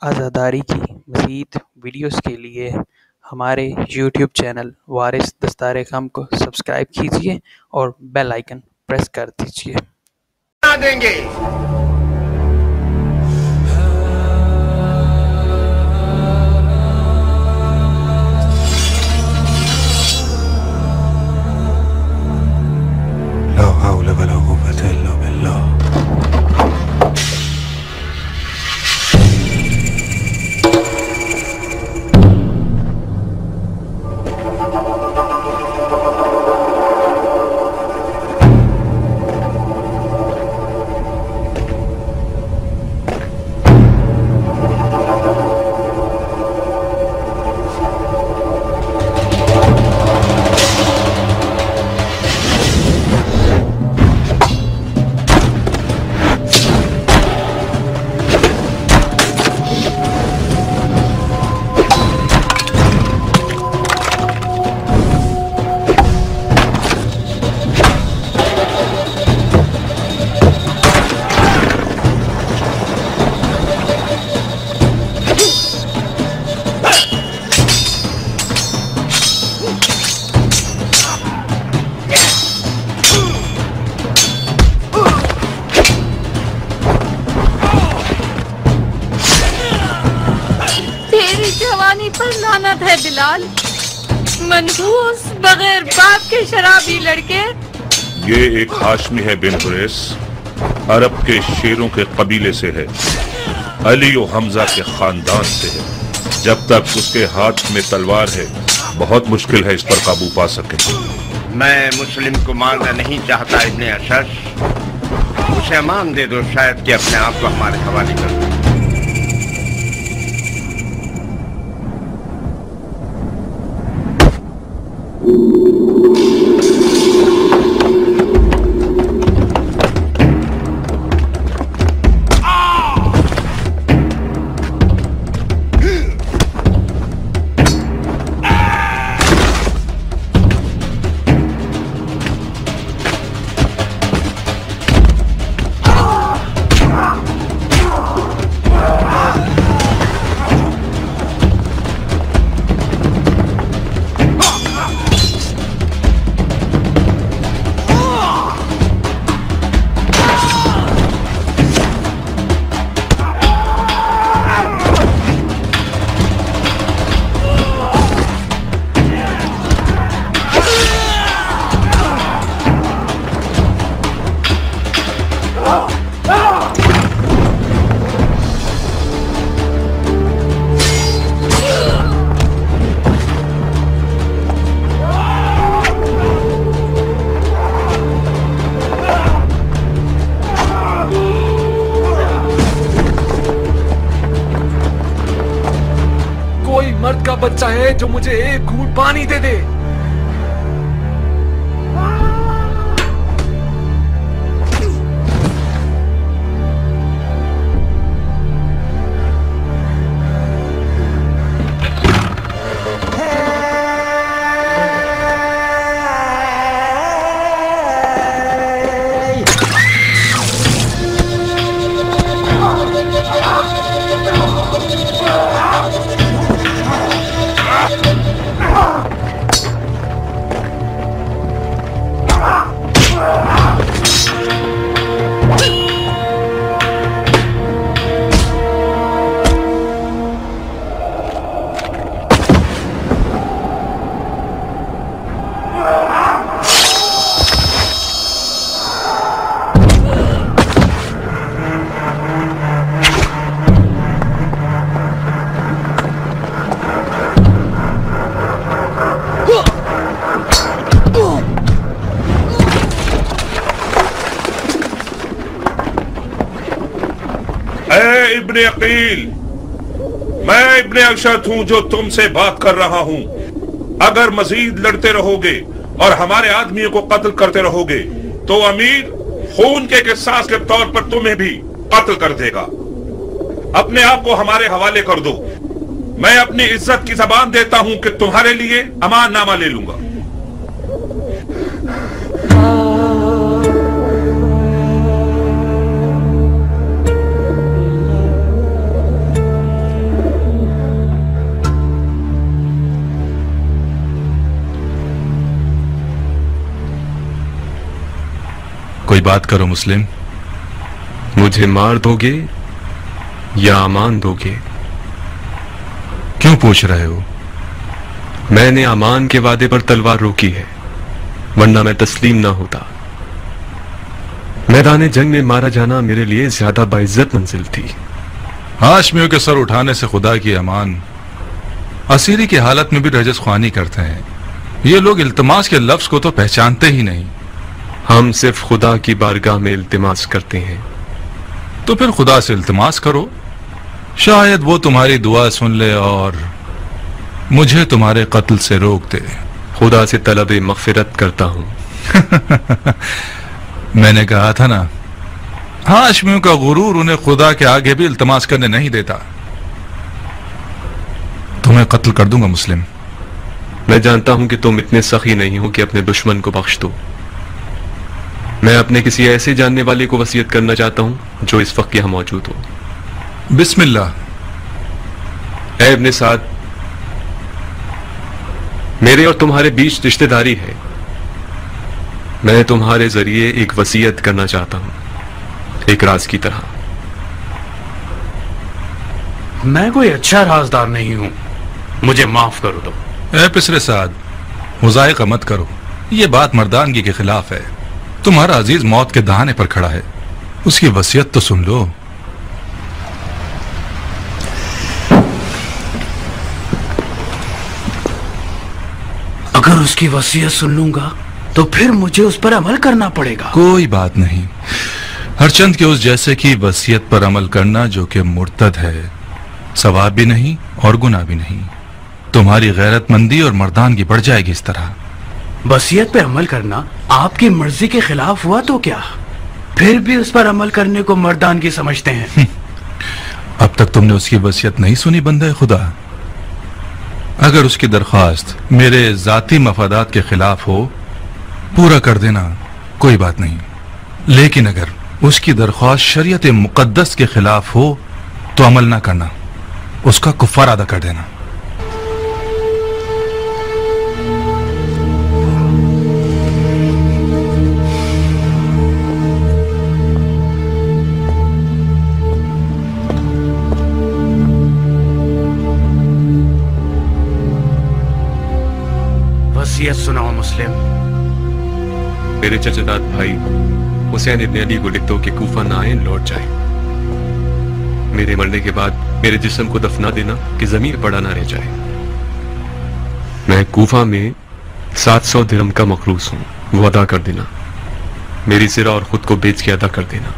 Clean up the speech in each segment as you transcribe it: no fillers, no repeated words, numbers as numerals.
عزاداری کی مزید ویڈیوز کے لیے ہمارے یوٹیوب چینل وارث دستار غم کو سبسکرائب کیجیے اور بیل آئیکن پریس کر دیجیے۔ دیں گے لا حول ولا قوة إلا بالله۔ جوانی پر لعنت ہے بلال، منحوس بغیر باپ کے شرابی لڑکے۔ یہ ایک ہاشمی ہے بن حریث، عرب کے شیروں کے قبیلے سے ہے، علی و حمزہ کے خاندان سے ہے۔ جب تک اس کے ہاتھ میں تلوار ہے بہت مشکل ہے اس پر قابو پا سکیں۔ میں مسلم کو مارنا نہیں چاہتا ابن اشش، اسے امان دے دو، شاید کہ اپنے آپ کو ہمارے حوالے کر دو۔ مرد کا بچہ ہے جو مجھے ایک گھونٹ پانی دے دے۔ ابن عقیل، میں ابن اشد ہوں جو تم سے بات کر رہا ہوں۔ اگر مزید لڑتے رہو گے اور ہمارے آدمیوں کو قتل کرتے رہو گے تو امیر خون کے قصاص کے طور پر تمہیں بھی قتل کر دے گا۔ اپنے آپ کو ہمارے حوالے کر دو، میں اپنی عزت کی زبان دیتا ہوں کہ تمہارے لیے امان نامہ لے لوں گا۔ کوئی بات کرو مسلم. مجھے مار دو گے یا امان دو گے؟ کیوں پوچھ رہے ہو؟ میں نے امان کے وعدے پر تلوار روکی ہے، ورنہ میں تسلیم نہ ہوتا. میدان جنگ میں مارا جانا میرے لیے زیادہ باعزت منزل تھی. ہاشمیوں کے سر اٹھانے سے خدا کی امان. اسیری کی حالت میں بھی رجس خوانی کرتے ہیں. یہ لوگ التماس کے لفظ کو تو پہچانتے ہی نہیں. ہم صرف خدا کی بارگاہ میں التماس کرتے ہیں. تو پھر خدا سے التماس کرو، شاید وہ تمہاری دعا سن لے اور مجھے تمہارے قتل سے روک دے. خدا سے طلب مغفرت کرتا ہوں. میں نے کہا تھا نا، ہاشمیوں کا غرور انہیں خدا کے آگے بھی التماس کرنے نہیں دیتا. تمہیں قتل کر دوں گا مسلم. میں جانتا ہوں کہ تم اتنے سخی نہیں ہو کہ اپنے دشمن کو بخش دو. میں اپنے کسی ایسے جاننے والے کو وصیت کرنا چاہتا ہوں جو اس وقت یہاں موجود ہو. بسم اللہ. اے ابن سعد، میرے اور تمہارے بیچ رشتہ داری ہے. میں تمہارے ذریعے ایک وصیت کرنا چاہتا ہوں، ایک راز کی طرح. میں کوئی اچھا رازدار نہیں ہوں، مجھے معاف کرو. تو اے پسر سعد، مضائقہ مت کرو. یہ بات مردانگی کے خلاف ہے. تمہارا عزیز موت کے دہانے پر کھڑا ہے، اس کی وصیت تو سن لو. اگر اس کی وصیت سن لوں گا تو پھر مجھے اس پر عمل کرنا پڑے گا. کوئی بات نہیں. ہر چند کے اس جیسے کی وصیت پر عمل کرنا جو کہ مرتد ہے، ثواب بھی نہیں اور گناہ بھی نہیں. تمہاری غیرت مندی اور مردانگی بڑھ جائے گی اس طرح. وصیت پہ عمل کرنا آپ کی مرضی کے خلاف ہوا تو کیا؟ پھر بھی اس پر عمل کرنے کو مردانگی سمجھتے ہیں. اب تک تم نے اس کی وصیت نہیں سنی بندہ خدا. اگر اس کی درخواست میرے ذاتی مفادات کے خلاف ہو، پورا کر دینا، کوئی بات نہیں. لیکن اگر اس کی درخواست شریعت مقدس کے خلاف ہو تو عمل نہ کرنا، اس کا کفارہ ادا کر دینا. وصیت سناؤ مسلم. میرے چچا داد بھائی حسین ابن علی کو لکھ دو کہ کوفہ نہ آئیں، لوٹ جائیں. میرے مرنے کے بعد میرے جسم کو دفنا دینا کہ ضمیر پڑا نہ رہ جائے. میں کوفہ میں 700 درہم کا مخلوص ہوں، وہ ادا کر دینا. میری زرہ اور خود کو بیچ کے ادا کر دینا.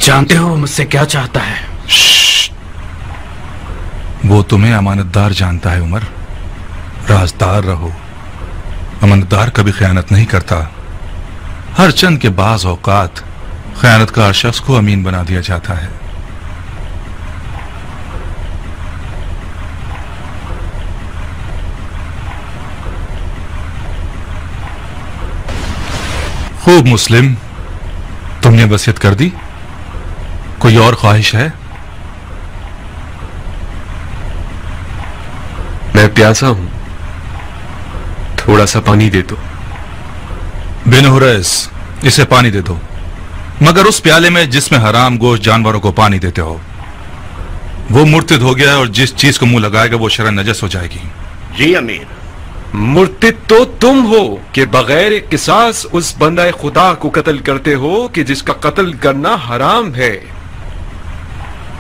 جانتے ہو وہ مجھ سے کیا چاہتا ہے؟ وہ تمہیں امانتدار جانتا ہے عمر. رازدار رہو. امانتدار کبھی خیانت نہیں کرتا. ہر چند کے بعض اوقات خیانت کار شخص کو امین بنا دیا جاتا ہے. خوب مسلم، تم نے وصیت کر دی؟ کوئی اور خواہش ہے؟ میں پیاسا ہوں، تھوڑا سا پانی دے دو. بن حریث، اسے پانی دے دو، مگر اس پیالے میں جس میں حرام گوشت جانوروں کو پانی دیتے ہو. وہ مرتد ہو گیا ہے اور جس چیز کو منہ لگائے گا وہ شرع نجس ہو جائے گی. جی امیر. مرتد تو تم ہو کہ بغیر قصاص اس بندہ خدا کو قتل کرتے ہو کہ جس کا قتل کرنا حرام ہے.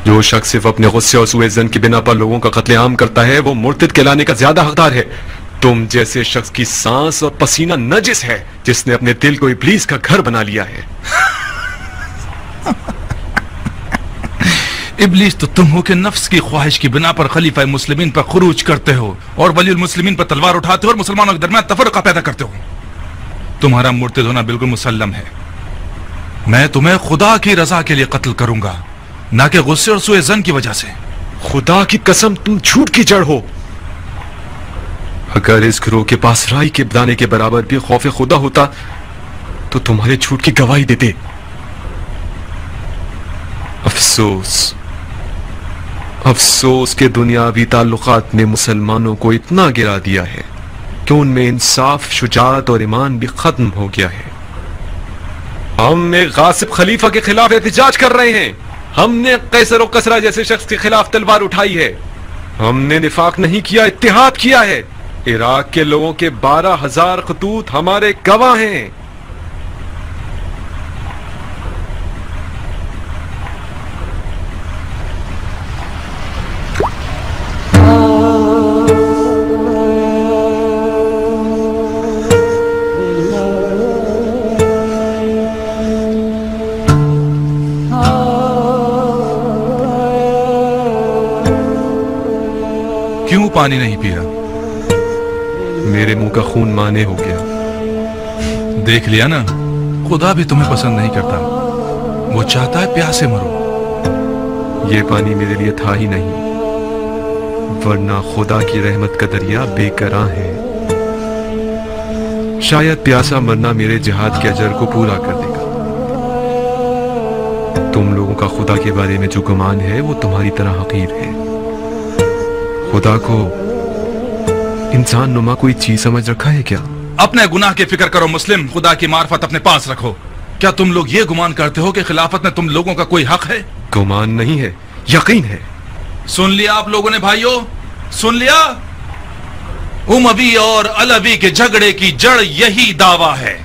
جو شخص صرف اپنے غصے اور سوء ظن کی بنا پر لوگوں کا قتل عام کرتا ہے وہ مرتد کہلانے کا زیادہ حقدار ہے. تم جیسے شخص کی سانس اور پسینہ نجس ہے جس نے اپنے دل کو ابلیس کا گھر بنا لیا ہے. ابلیس تو تم ہو کہ نفس کی خواہش کی بنا پر خلیفہ مسلمین پر خروج کرتے ہو اور ولی المسلمین پر تلوار اٹھاتے ہو اور مسلمانوں کے درمیان تفرقہ پیدا کرتے ہو. تمہارا مرتد ہونا بالکل مسلم ہے. میں تمہیں خدا کی رضا کے لیے قتل کروں گا، نہ کہ غصے اور سوء ظن کی وجہ سے. خدا کی قسم تم جھوٹ کی جڑ ہو. اگر اس گروہ کے پاس رائی کے دانے کے برابر بھی خوف خدا ہوتا تو تمہارے جھوٹ کی گواہی دیتے۔ افسوس کہ دنیاوی تعلقات نے مسلمانوں کو اتنا گرا دیا ہے کہ ان میں انصاف، شجاعت اور ایمان بھی ختم ہو گیا ہے۔ ہم ایک غاصب خلیفہ کے خلاف احتجاج کر رہے ہیں۔ ہم نے قیصر و کسریٰ جیسے شخص کے خلاف تلوار اٹھائی ہے۔ ہم نے نفاق نہیں کیا، اتحاد کیا ہے۔ عراق کے لوگوں کے 12,000 خطوط ہمارے گواہ ہیں۔ کیوں پانی نہیں پی رہا؟ میرے منہ کا خون مانے ہو گیا۔ دیکھ لیا نا، خدا بھی تمہیں پسند نہیں کرتا، وہ چاہتا ہے پیاسے مرو۔ یہ پانی میرے لیے تھا ہی نہیں، ورنہ خدا کی رحمت کا دریا بے کراں ہے۔ شاید پیاسا مرنا میرے جہاد کے اجر کو پورا کر دے گا۔ تم لوگوں کا خدا کے بارے میں جو گمان ہے وہ تمہاری طرح حقیر ہے۔ خدا کو انسان نما کوئی چیز سمجھ رکھا ہے کیا؟ اپنے گناہ کی فکر کرو مسلم، خدا کی معرفت اپنے پاس رکھو۔ کیا تم لوگ یہ گمان کرتے ہو کہ خلافت میں تم لوگوں کا کوئی حق ہے؟ گمان نہیں ہے، یقین ہے۔ سن لیا آپ لوگوں نے بھائیو، سن لیا؟ اموی اور علوی کے جھگڑے کی جڑ یہی دعویٰ ہے۔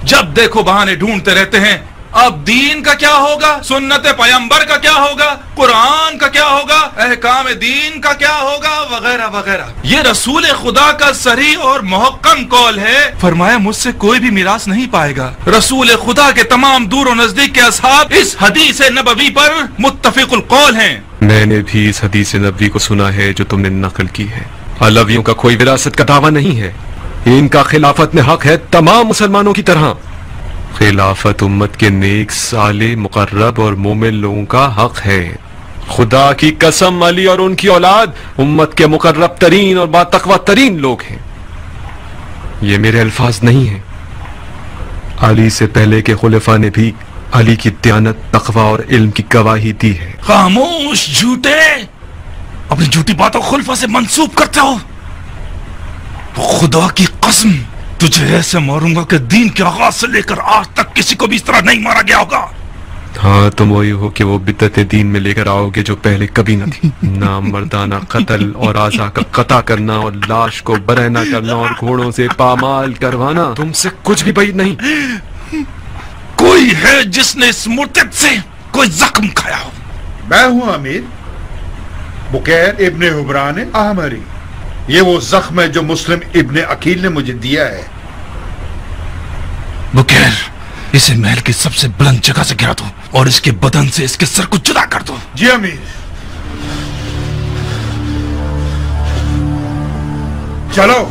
جب دیکھو بہانے ڈھونڈتے رہتے ہیں، اب دین کا کیا ہوگا، سنت پیغمبر کا کیا ہوگا، قرآن کا کیا ہوگا، احکام دین کا کیا ہوگا، وغیرہ وغیرہ۔ یہ رسول خدا کا صریح اور محکم قول ہے، فرمایا مجھ سے کوئی بھی میراث نہیں پائے گا۔ رسول خدا کے تمام دور و نزدیک کے اصحاب اس حدیث نبوی پر متفق القول ہیں۔ میں نے بھی اس حدیث نبوی کو سنا ہے جو تم نے نقل کی ہے۔ علویوں کا کوئی وراثت کا دعویٰ نہیں ہے، ان کا خلافت میں حق ہے تمام مسلمانوں کی طرح۔ خلافت امت کے نیک، صالح، مقرب اور مومن لوگوں کا حق ہے۔ خدا کی قسم، علی اور ان کی اولاد امت کے مقرب ترین اور باتقوی ترین لوگ ہیں۔ یہ میرے الفاظ نہیں ہیں، علی سے پہلے کے خلفاء نے بھی علی کی دیانت، تقوی اور علم کی گواہی دی ہے۔ خاموش جھوٹے، اپنی جھوٹی باتوں خلفاء سے منسوب کرتے ہو۔ خدا کی قسم، تجھے ایسے ماروں گا کہ دین کے آغاز سے لے کر آج تک کسی کو بھی اس طرح نہیں مارا گیا ہوگا۔ ہاں تم وہی ہو کہ وہ بدعت دین میں لے کر آؤ گے جو پہلے کبھی نہ تھی۔ نامردانہ قتل اور اعضاء کا قطع کرنا اور لاش کو برہنہ کرنا اور گھوڑوں سے پامال کروانا تم سے کچھ بھی بعید نہیں۔ کوئی ہے جس نے اس مرتد سے کوئی زخم کھایا ہو؟ میں ہوں امیر، بکیر ابن حبران احمری۔ یہ وہ زخم ہے جو مسلم ابن عقیل نے مجھے دیا ہے۔ بکیر، اسے محل کی سب سے بلند جگہ سے گرا دو اور اس کے بدن سے اس کے سر کو جدا کر دو۔ جی امیر۔ چلو